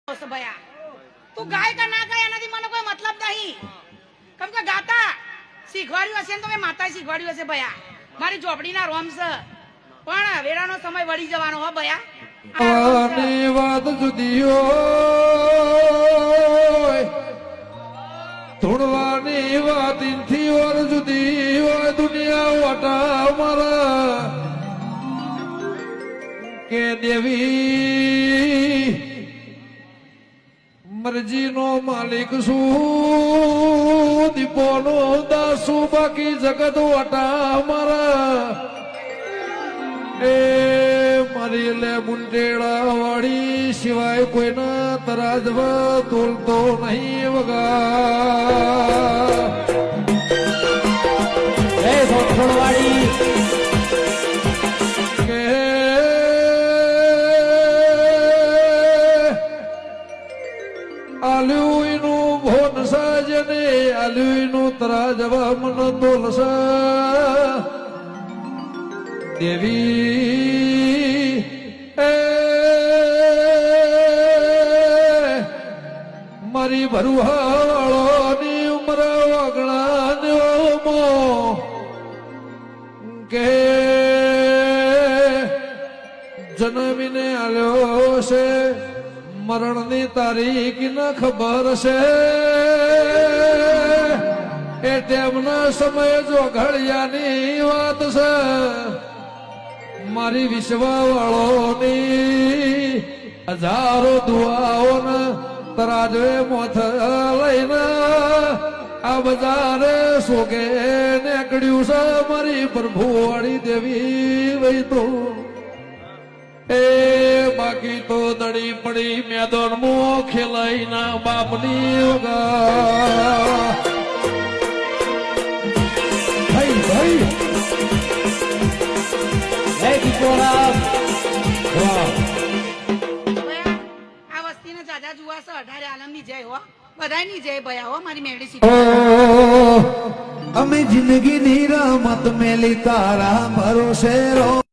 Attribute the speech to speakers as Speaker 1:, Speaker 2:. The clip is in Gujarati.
Speaker 1: भैया तू गाय का ना गाय एनाથી મને કોઈ મતલબ નહીં કેમ કે ગાતા શીખવાડ્યું હશે ને તો મે માતાએ શીખવાડ્યું હશે ભૈયા મારી ઝોપડીના રોમ છે પણ વેરાનો સમય વળી જવાનો હો ભૈયા
Speaker 2: આની વાત જુદી હોય થોડવાની વાત ઇનથી ઓર જુદી હોય દુનિયા વાટા મારા કે દેવી મરજી નો માલિક શું દીપો નો દાસુ બાકી જગત વાટા મારા એ મારી લે મુંડેડા વાળી સિવાય કોઈના તરાજવા તોલતો નહીં વગા
Speaker 3: વાળી
Speaker 2: આલ્યુનું ભોન સાજને આલ્યુનું તરાજવા મન તોલસા દેવી મારી ભરુહાળોની ઉમર વગણાનો કે જન્મીને આલ્યો છે મરણની તારીખ ન ખબર છે એ તેમના સમય જો ઘડિયાની વાત છે મારી વિશ્વવાળોની હજારો દુઆઓને તરાજવે મોથ લઈને આ બજારે સોગે નીકળ્યું છે મારી પ્રભુવાળી દેવી વહી તો એ બાકી તો દડી પડી મેદાન મો ખેલાઈ ના બાપની વગા ભાઈ ભાઈ
Speaker 1: આ વસ્તીને જાજા જુવા છે 18 આલમની જય હો બધાયની જય ભયા હો મારી મેળી શીખવા
Speaker 3: અમે જિંદગી ની રમત મેલી તારા ભરોસે રો